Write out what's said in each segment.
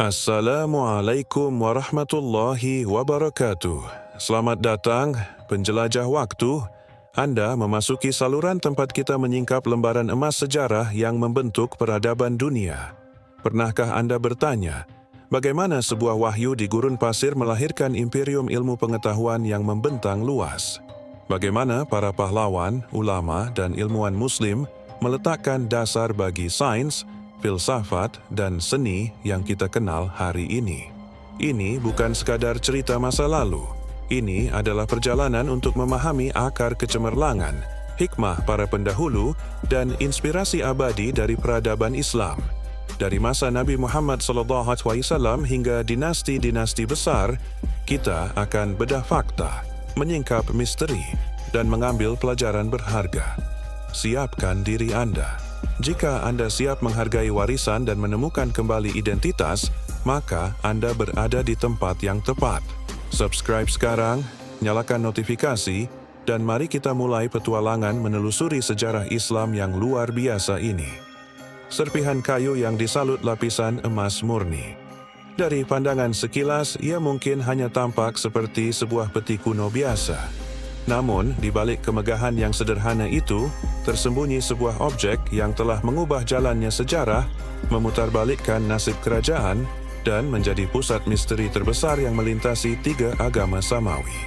Assalamualaikum warahmatullahi wabarakatuh. Selamat datang, penjelajah waktu. Anda memasuki saluran tempat kita menyingkap lembaran emas sejarah yang membentuk peradaban dunia. Pernahkah Anda bertanya, bagaimana sebuah wahyu di gurun pasir melahirkan imperium ilmu pengetahuan yang membentang luas? Bagaimana para pahlawan, ulama, dan ilmuwan muslim meletakkan dasar bagi sains, filsafat, dan seni yang kita kenal hari ini. Ini bukan sekadar cerita masa lalu. Ini adalah perjalanan untuk memahami akar kecemerlangan, hikmah para pendahulu, dan inspirasi abadi dari peradaban Islam. Dari masa Nabi Muhammad SAW hingga dinasti-dinasti besar, kita akan bedah fakta, menyingkap misteri, dan mengambil pelajaran berharga. Siapkan diri Anda. Jika Anda siap menghargai warisan dan menemukan kembali identitas, maka Anda berada di tempat yang tepat. Subscribe sekarang, nyalakan notifikasi, dan mari kita mulai petualangan menelusuri sejarah Islam yang luar biasa ini. Serpihan kayu yang disalut lapisan emas murni. Dari pandangan sekilas, ia mungkin hanya tampak seperti sebuah peti kuno biasa. Namun, di balik kemegahan yang sederhana itu, tersembunyi sebuah objek yang telah mengubah jalannya sejarah, memutarbalikkan nasib kerajaan, dan menjadi pusat misteri terbesar yang melintasi 3 agama samawi.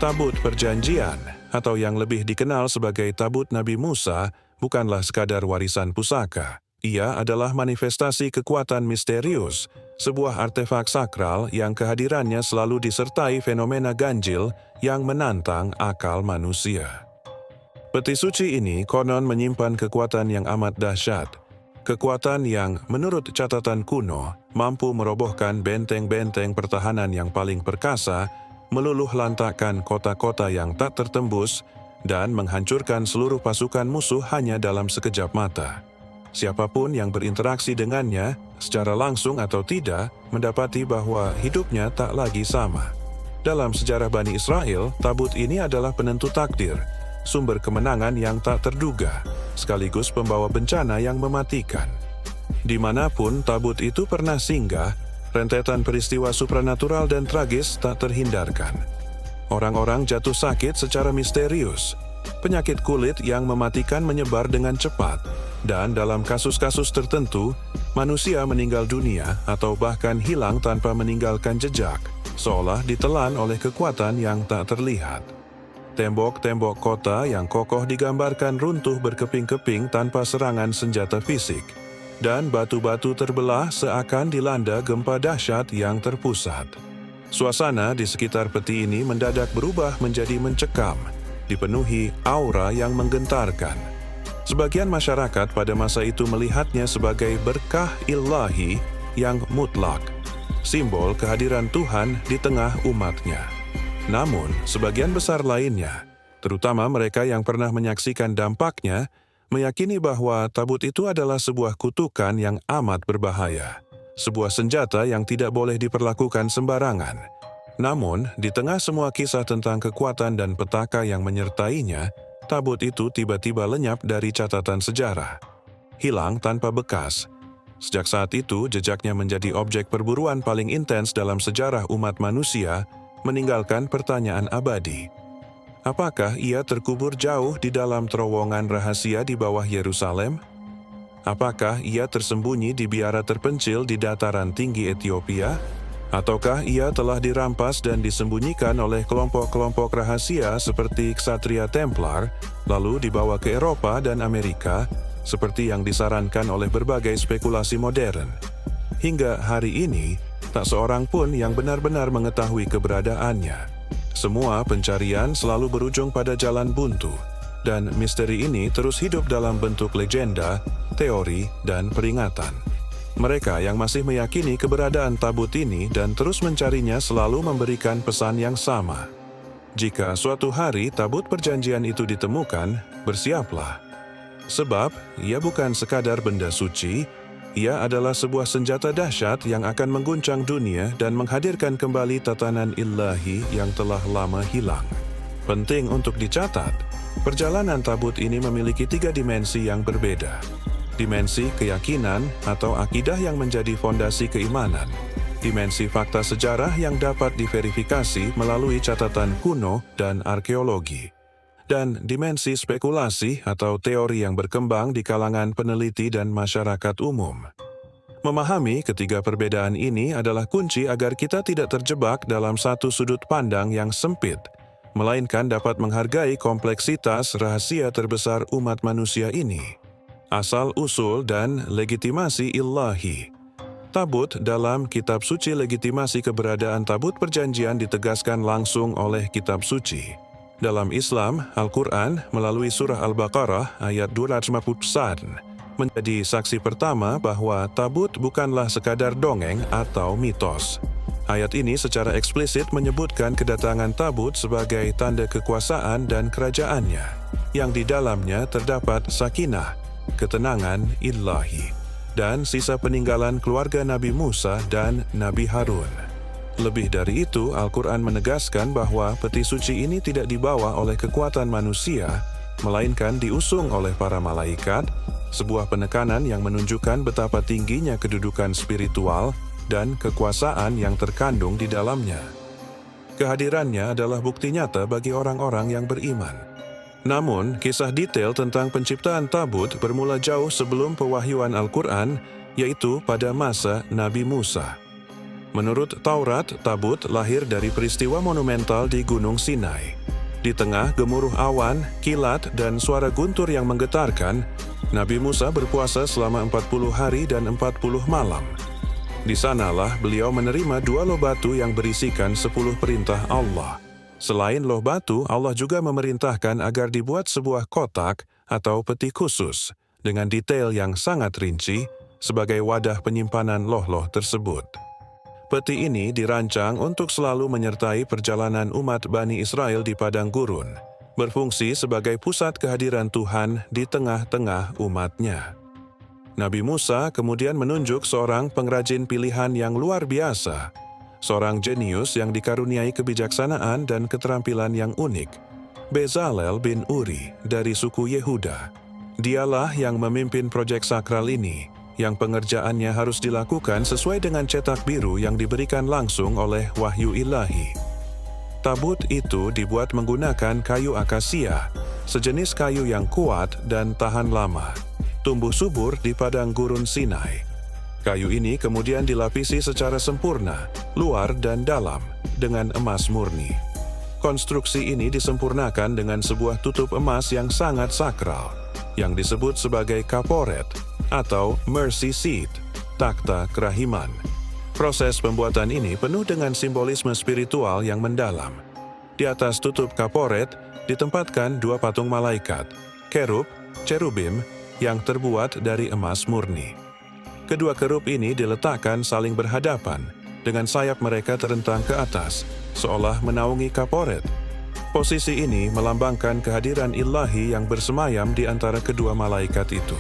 Tabut Perjanjian, atau yang lebih dikenal sebagai Tabut Nabi Musa, bukanlah sekadar warisan pusaka. Ia adalah manifestasi kekuatan misterius, sebuah artefak sakral yang kehadirannya selalu disertai fenomena ganjil yang menantang akal manusia. Peti suci ini konon menyimpan kekuatan yang amat dahsyat. Kekuatan yang, menurut catatan kuno, mampu merobohkan benteng-benteng pertahanan yang paling perkasa, meluluh lantakkan kota-kota yang tak tertembus, dan menghancurkan seluruh pasukan musuh hanya dalam sekejap mata. Siapapun yang berinteraksi dengannya, secara langsung atau tidak, mendapati bahwa hidupnya tak lagi sama. Dalam sejarah Bani Israel, tabut ini adalah penentu takdir, sumber kemenangan yang tak terduga, sekaligus pembawa bencana yang mematikan. Dimanapun tabut itu pernah singgah, rentetan peristiwa supranatural dan tragis tak terhindarkan. Orang-orang jatuh sakit secara misterius, penyakit kulit yang mematikan menyebar dengan cepat, dan dalam kasus-kasus tertentu, manusia meninggal dunia atau bahkan hilang tanpa meninggalkan jejak, seolah ditelan oleh kekuatan yang tak terlihat. Tembok-tembok kota yang kokoh digambarkan runtuh berkeping-keping tanpa serangan senjata fisik, dan batu-batu terbelah seakan dilanda gempa dahsyat yang terpusat. Suasana di sekitar peti ini mendadak berubah menjadi mencekam, dipenuhi aura yang menggentarkan. Sebagian masyarakat pada masa itu melihatnya sebagai berkah ilahi yang mutlak, simbol kehadiran Tuhan di tengah umatnya. Namun, sebagian besar lainnya, terutama mereka yang pernah menyaksikan dampaknya, meyakini bahwa tabut itu adalah sebuah kutukan yang amat berbahaya, sebuah senjata yang tidak boleh diperlakukan sembarangan. Namun, di tengah semua kisah tentang kekuatan dan petaka yang menyertainya, tabut itu tiba-tiba lenyap dari catatan sejarah, hilang tanpa bekas. Sejak saat itu, jejaknya menjadi objek perburuan paling intens dalam sejarah umat manusia, meninggalkan pertanyaan abadi. Apakah ia terkubur jauh di dalam terowongan rahasia di bawah Yerusalem? Apakah ia tersembunyi di biara terpencil di dataran tinggi Ethiopia? Ataukah ia telah dirampas dan disembunyikan oleh kelompok-kelompok rahasia seperti Ksatria Templar, lalu dibawa ke Eropa dan Amerika, seperti yang disarankan oleh berbagai spekulasi modern? Hingga hari ini, tak seorang pun yang benar-benar mengetahui keberadaannya. Semua pencarian selalu berujung pada jalan buntu, dan misteri ini terus hidup dalam bentuk legenda, teori, dan peringatan. Mereka yang masih meyakini keberadaan tabut ini dan terus mencarinya selalu memberikan pesan yang sama. Jika suatu hari tabut perjanjian itu ditemukan, bersiaplah. Sebab, ia bukan sekadar benda suci, ia adalah sebuah senjata dahsyat yang akan mengguncang dunia dan menghadirkan kembali tatanan ilahi yang telah lama hilang. Penting untuk dicatat, perjalanan tabut ini memiliki 3 dimensi yang berbeda. Dimensi keyakinan atau akidah yang menjadi fondasi keimanan. dimensi fakta sejarah yang dapat diverifikasi melalui catatan kuno dan arkeologi, dan dimensi spekulasi atau teori yang berkembang di kalangan peneliti dan masyarakat umum. Memahami ketiga perbedaan ini adalah kunci agar kita tidak terjebak dalam satu sudut pandang yang sempit, melainkan dapat menghargai kompleksitas rahasia terbesar umat manusia ini. Asal-usul dan legitimasi ilahi. Tabut dalam Kitab Suci. Legitimasi keberadaan tabut perjanjian ditegaskan langsung oleh Kitab Suci. Dalam Islam, Al-Quran melalui surah Al-Baqarah ayat 251 menjadi saksi pertama bahwa tabut bukanlah sekadar dongeng atau mitos. Ayat ini secara eksplisit menyebutkan kedatangan tabut sebagai tanda kekuasaan dan kerajaannya, yang di dalamnya terdapat sakinah, ketenangan ilahi, dan sisa peninggalan keluarga Nabi Musa dan Nabi Harun. Lebih dari itu, Al-Quran menegaskan bahwa peti suci ini tidak dibawa oleh kekuatan manusia, melainkan diusung oleh para malaikat, sebuah penekanan yang menunjukkan betapa tingginya kedudukan spiritual dan kekuasaan yang terkandung di dalamnya. Kehadirannya adalah bukti nyata bagi orang-orang yang beriman. Namun, kisah detail tentang penciptaan tabut bermula jauh sebelum pewahyuan Al-Quran, yaitu pada masa Nabi Musa. Menurut Taurat, tabut lahir dari peristiwa monumental di Gunung Sinai. Di tengah gemuruh awan, kilat, dan suara guntur yang menggetarkan, Nabi Musa berpuasa selama 40 hari dan 40 malam. Di sanalah beliau menerima 2 loh batu yang berisikan 10 perintah Allah. Selain loh batu, Allah juga memerintahkan agar dibuat sebuah kotak atau peti khusus dengan detail yang sangat rinci sebagai wadah penyimpanan loh-loh tersebut. Peti ini dirancang untuk selalu menyertai perjalanan umat Bani Israel di padang gurun, berfungsi sebagai pusat kehadiran Tuhan di tengah-tengah umatnya. Nabi Musa kemudian menunjuk seorang pengrajin pilihan yang luar biasa, seorang jenius yang dikaruniai kebijaksanaan dan keterampilan yang unik, Bezalel bin Uri dari suku Yehuda. Dialah yang memimpin proyek sakral ini, yang pengerjaannya harus dilakukan sesuai dengan cetak biru yang diberikan langsung oleh wahyu ilahi. Tabut itu dibuat menggunakan kayu akasia, sejenis kayu yang kuat dan tahan lama, tumbuh subur di padang gurun Sinai. Kayu ini kemudian dilapisi secara sempurna, luar dan dalam, dengan emas murni. Konstruksi ini disempurnakan dengan sebuah tutup emas yang sangat sakral, yang disebut sebagai kaporet atau mercy seat, takhta kerahiman. Proses pembuatan ini penuh dengan simbolisme spiritual yang mendalam. Di atas tutup kaporet ditempatkan 2 patung malaikat, kerub, cherubim, yang terbuat dari emas murni. Kedua kerub ini diletakkan saling berhadapan, dengan sayap mereka terentang ke atas, seolah menaungi kaporet. Posisi ini melambangkan kehadiran ilahi yang bersemayam di antara kedua malaikat itu.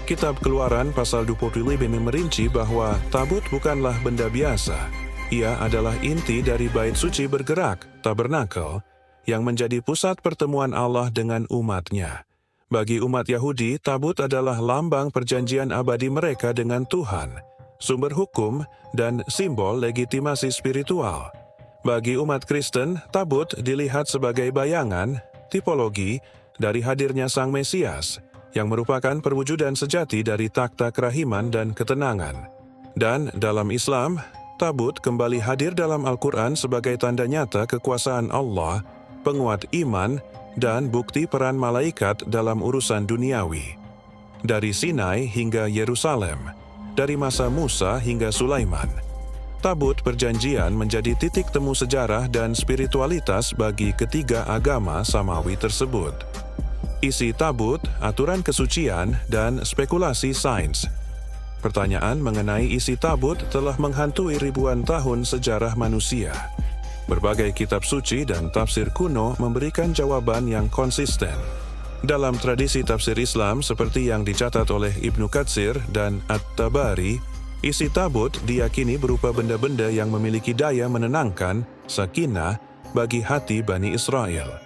Kitab Keluaran pasal 25 merinci bahwa tabut bukanlah benda biasa. Ia adalah inti dari bait suci bergerak, tabernakel, yang menjadi pusat pertemuan Allah dengan umatnya. Bagi umat Yahudi, tabut adalah lambang perjanjian abadi mereka dengan Tuhan, sumber hukum, dan simbol legitimasi spiritual. Bagi umat Kristen, tabut dilihat sebagai bayangan, tipologi, dari hadirnya Sang Mesias, yang merupakan perwujudan sejati dari takhta kerahiman dan ketenangan. Dan dalam Islam, tabut kembali hadir dalam Al-Quran sebagai tanda nyata kekuasaan Allah, penguat iman, dan bukti peran malaikat dalam urusan duniawi. Dari Sinai hingga Yerusalem, dari masa Musa hingga Sulaiman, tabut perjanjian menjadi titik temu sejarah dan spiritualitas bagi ketiga agama samawi tersebut. Isi tabut, aturan kesucian, dan spekulasi sains. Pertanyaan mengenai isi tabut telah menghantui ribuan tahun sejarah manusia. Berbagai kitab suci dan tafsir kuno memberikan jawaban yang konsisten. Dalam tradisi tafsir Islam seperti yang dicatat oleh Ibnu Katsir dan At-Tabari, isi tabut diyakini berupa benda-benda yang memiliki daya menenangkan, sakinah, bagi hati Bani Israel.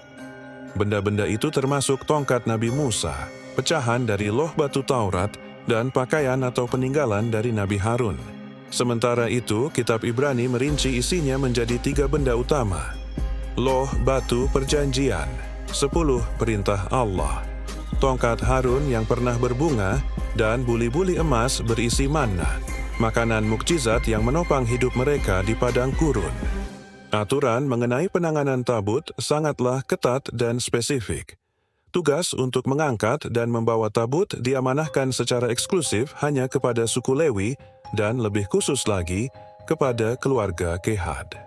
Benda-benda itu termasuk tongkat Nabi Musa, pecahan dari loh batu Taurat, dan pakaian atau peninggalan dari Nabi Harun. Sementara itu, kitab Ibrani merinci isinya menjadi 3 benda utama. Loh batu perjanjian, 10 perintah Allah, tongkat Harun yang pernah berbunga, dan buli-buli emas berisi manna, makanan mukjizat yang menopang hidup mereka di padang gurun. Aturan mengenai penanganan tabut sangatlah ketat dan spesifik. Tugas untuk mengangkat dan membawa tabut diamanahkan secara eksklusif hanya kepada suku Lewi dan lebih khusus lagi kepada keluarga Kehat.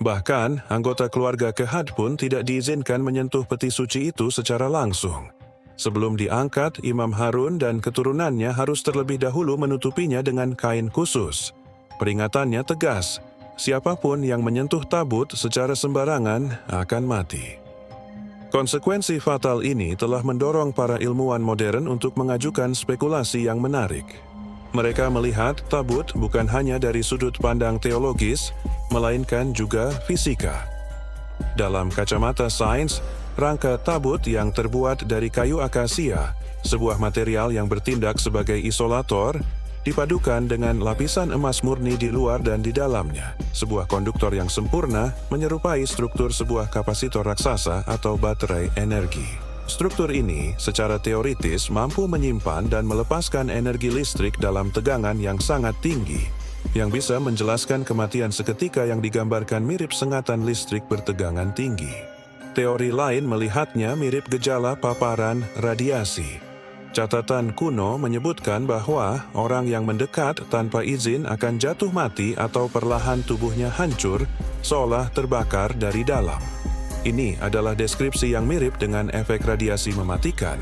Bahkan, anggota keluarga Kehat pun tidak diizinkan menyentuh peti suci itu secara langsung. Sebelum diangkat, Imam Harun dan keturunannya harus terlebih dahulu menutupinya dengan kain khusus. Peringatannya tegas, siapapun yang menyentuh tabut secara sembarangan akan mati. Konsekuensi fatal ini telah mendorong para ilmuwan modern untuk mengajukan spekulasi yang menarik. Mereka melihat tabut bukan hanya dari sudut pandang teologis, melainkan juga fisika. Dalam kacamata sains, rangka tabut yang terbuat dari kayu akasia, sebuah material yang bertindak sebagai isolator, dipadukan dengan lapisan emas murni di luar dan di dalamnya, sebuah konduktor yang sempurna menyerupai struktur sebuah kapasitor raksasa atau baterai energi. Struktur ini secara teoritis mampu menyimpan dan melepaskan energi listrik dalam tegangan yang sangat tinggi, yang bisa menjelaskan kematian seketika yang digambarkan mirip sengatan listrik bertegangan tinggi. Teori lain melihatnya mirip gejala paparan radiasi. Catatan kuno menyebutkan bahwa orang yang mendekat tanpa izin akan jatuh mati atau perlahan tubuhnya hancur, seolah terbakar dari dalam. Ini adalah deskripsi yang mirip dengan efek radiasi mematikan,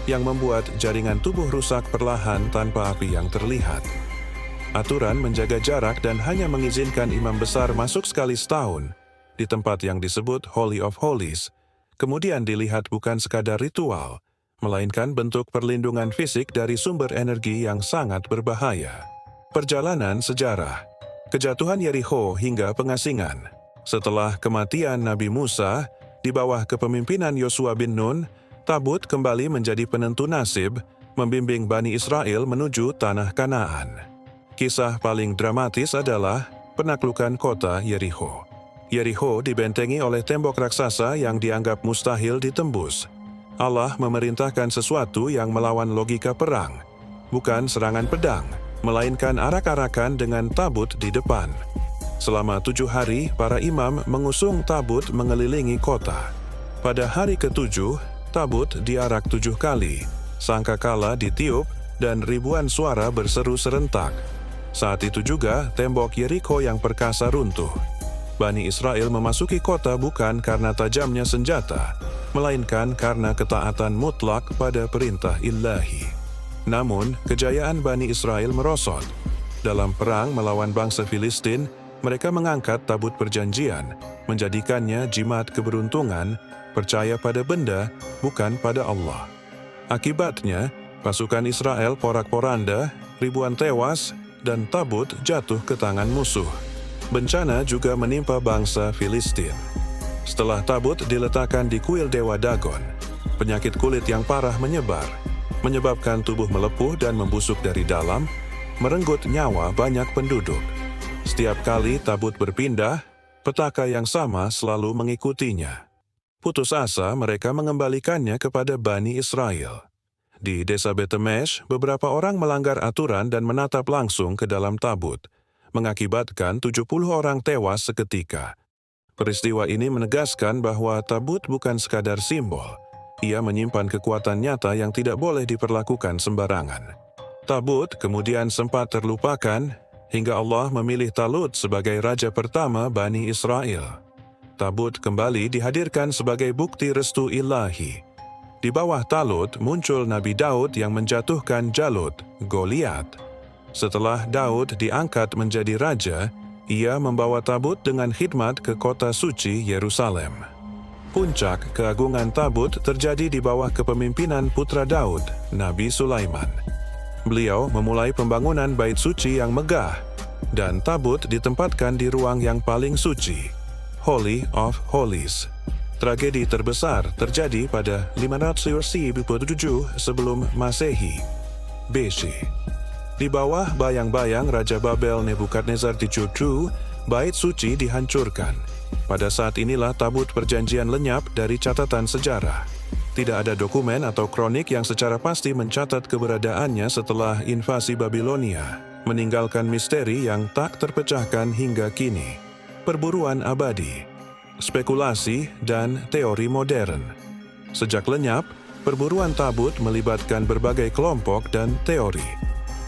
yang membuat jaringan tubuh rusak perlahan tanpa api yang terlihat. Aturan menjaga jarak dan hanya mengizinkan imam besar masuk sekali setahun, di tempat yang disebut Holy of Holies, kemudian dilihat bukan sekadar ritual, melainkan bentuk perlindungan fisik dari sumber energi yang sangat berbahaya. Perjalanan sejarah, kejatuhan Yerikho hingga pengasingan. Setelah kematian Nabi Musa, di bawah kepemimpinan Yosua bin Nun, tabut kembali menjadi penentu nasib, membimbing Bani Israel menuju tanah Kanaan. Kisah paling dramatis adalah penaklukan kota Yerikho. Yerikho dibentengi oleh tembok raksasa yang dianggap mustahil ditembus. Allah memerintahkan sesuatu yang melawan logika perang, bukan serangan pedang, melainkan arak-arakan dengan tabut di depan. Selama 7 hari, para imam mengusung tabut mengelilingi kota. Pada hari ke-7, tabut diarak 7 kali, sangkakala ditiup, dan ribuan suara berseru serentak. Saat itu juga, tembok Yerikho yang perkasa runtuh. Bani Israel memasuki kota bukan karena tajamnya senjata, melainkan karena ketaatan mutlak pada perintah ilahi. Namun, kejayaan Bani Israel merosot. Dalam perang melawan bangsa Filistin, mereka mengangkat tabut perjanjian, menjadikannya jimat keberuntungan, percaya pada benda, bukan pada Allah. Akibatnya, pasukan Israel porak-poranda, ribuan tewas, dan tabut jatuh ke tangan musuh. Bencana juga menimpa bangsa Filistin. Setelah tabut diletakkan di kuil Dewa Dagon, penyakit kulit yang parah menyebar, menyebabkan tubuh melepuh dan membusuk dari dalam, merenggut nyawa banyak penduduk. Setiap kali tabut berpindah, petaka yang sama selalu mengikutinya. Putus asa, mereka mengembalikannya kepada Bani Israel. Di desa Betemesh, beberapa orang melanggar aturan dan menatap langsung ke dalam tabut, mengakibatkan 70 orang tewas seketika. Peristiwa ini menegaskan bahwa tabut bukan sekadar simbol. Ia menyimpan kekuatan nyata yang tidak boleh diperlakukan sembarangan. Tabut kemudian sempat terlupakan, hingga Allah memilih Talut sebagai raja pertama Bani Israel. Tabut kembali dihadirkan sebagai bukti restu ilahi. Di bawah Talut muncul Nabi Daud yang menjatuhkan Jalut, Goliat. Setelah Daud diangkat menjadi raja, ia membawa tabut dengan khidmat ke kota suci Yerusalem. Puncak keagungan tabut terjadi di bawah kepemimpinan putra Daud, Nabi Sulaiman. Beliau memulai pembangunan bait suci yang megah, dan tabut ditempatkan di ruang yang paling suci, Holy of Holies. Tragedi terbesar terjadi pada 507 sebelum Masehi, BC. Di bawah bayang-bayang Raja Babel Nebukadnezar dijuju, bait suci dihancurkan. Pada saat inilah tabut perjanjian lenyap dari catatan sejarah. Tidak ada dokumen atau kronik yang secara pasti mencatat keberadaannya setelah invasi Babilonia, meninggalkan misteri yang tak terpecahkan hingga kini. Perburuan abadi, spekulasi, dan teori modern. Sejak lenyap, perburuan tabut melibatkan berbagai kelompok dan teori.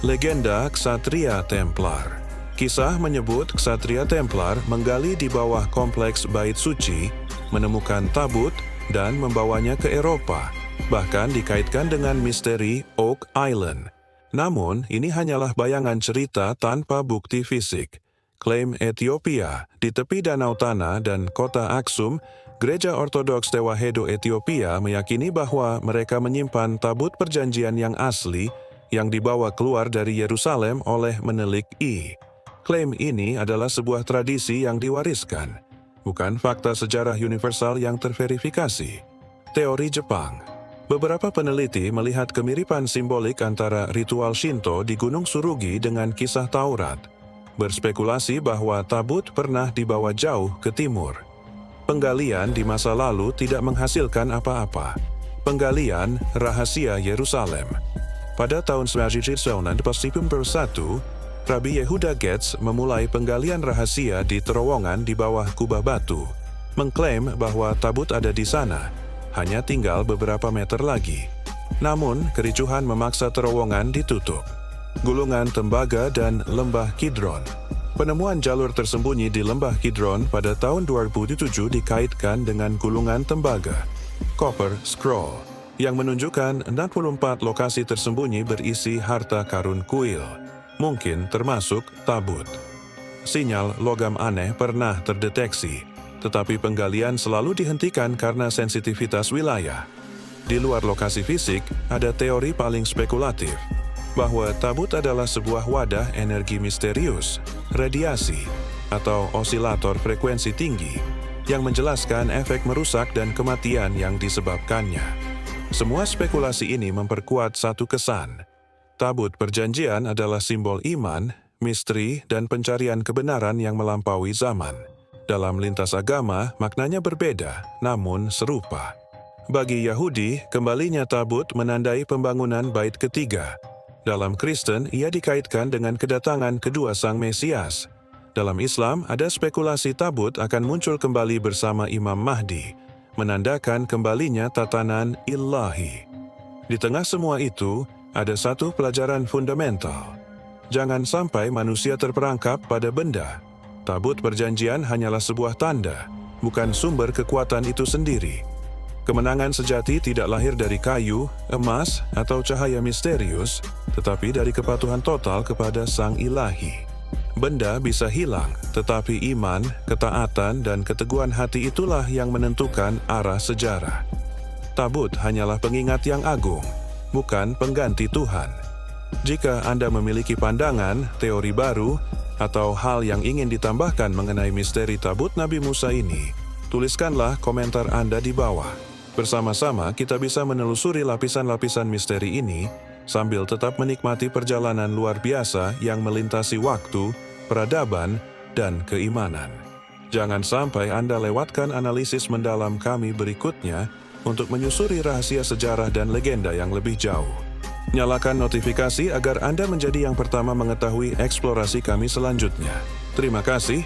Legenda Ksatria Templar. Kisah menyebut Ksatria Templar menggali di bawah kompleks bait suci, menemukan tabut, dan membawanya ke Eropa, bahkan dikaitkan dengan misteri Oak Island. Namun, ini hanyalah bayangan cerita tanpa bukti fisik. Klaim Ethiopia, di tepi Danau Tana dan kota Aksum, Gereja Ortodoks Tewahedo Ethiopia meyakini bahwa mereka menyimpan tabut perjanjian yang asli yang dibawa keluar dari Yerusalem oleh Menelik I. Klaim ini adalah sebuah tradisi yang diwariskan, bukan fakta sejarah universal yang terverifikasi. Teori Jepang. Beberapa peneliti melihat kemiripan simbolik antara ritual Shinto di Gunung Surugi dengan kisah Taurat, berspekulasi bahwa tabut pernah dibawa jauh ke timur. Penggalian di masa lalu tidak menghasilkan apa-apa. Penggalian rahasia Yerusalem. Pada tahun 1991, Rabbi Yehuda Getz memulai penggalian rahasia di terowongan di bawah kubah batu, mengklaim bahwa tabut ada di sana, hanya tinggal beberapa meter lagi. Namun, kericuhan memaksa terowongan ditutup. Gulungan Tembaga dan Lembah Kidron. Penemuan jalur tersembunyi di Lembah Kidron pada tahun 2007 dikaitkan dengan Gulungan Tembaga, Copper Scroll, yang menunjukkan 64 lokasi tersembunyi berisi harta karun kuil, mungkin termasuk tabut. Sinyal logam aneh pernah terdeteksi, tetapi penggalian selalu dihentikan karena sensitivitas wilayah. Di luar lokasi fisik, ada teori paling spekulatif, bahwa tabut adalah sebuah wadah energi misterius, radiasi, atau osilator frekuensi tinggi, yang menjelaskan efek merusak dan kematian yang disebabkannya. Semua spekulasi ini memperkuat satu kesan. Tabut perjanjian adalah simbol iman, misteri, dan pencarian kebenaran yang melampaui zaman. Dalam lintas agama, maknanya berbeda, namun serupa. Bagi Yahudi, kembalinya tabut menandai pembangunan bait ketiga. Dalam Kristen, ia dikaitkan dengan kedatangan kedua Sang Mesias. Dalam Islam, ada spekulasi tabut akan muncul kembali bersama Imam Mahdi, menandakan kembalinya tatanan ilahi. Di tengah semua itu, ada satu pelajaran fundamental. Jangan sampai manusia terperangkap pada benda. Tabut perjanjian hanyalah sebuah tanda, bukan sumber kekuatan itu sendiri. Kemenangan sejati tidak lahir dari kayu, emas, atau cahaya misterius, tetapi dari kepatuhan total kepada Sang Ilahi. Benda bisa hilang, tetapi iman, ketaatan, dan keteguhan hati itulah yang menentukan arah sejarah. Tabut hanyalah pengingat yang agung, bukan pengganti Tuhan. Jika Anda memiliki pandangan, teori baru, atau hal yang ingin ditambahkan mengenai misteri tabut Nabi Musa ini, tuliskanlah komentar Anda di bawah. Bersama-sama kita bisa menelusuri lapisan-lapisan misteri ini, sambil tetap menikmati perjalanan luar biasa yang melintasi waktu, peradaban, dan keimanan. Jangan sampai Anda lewatkan analisis mendalam kami berikutnya untuk menyusuri rahasia sejarah dan legenda yang lebih jauh. Nyalakan notifikasi agar Anda menjadi yang pertama mengetahui eksplorasi kami selanjutnya. Terima kasih.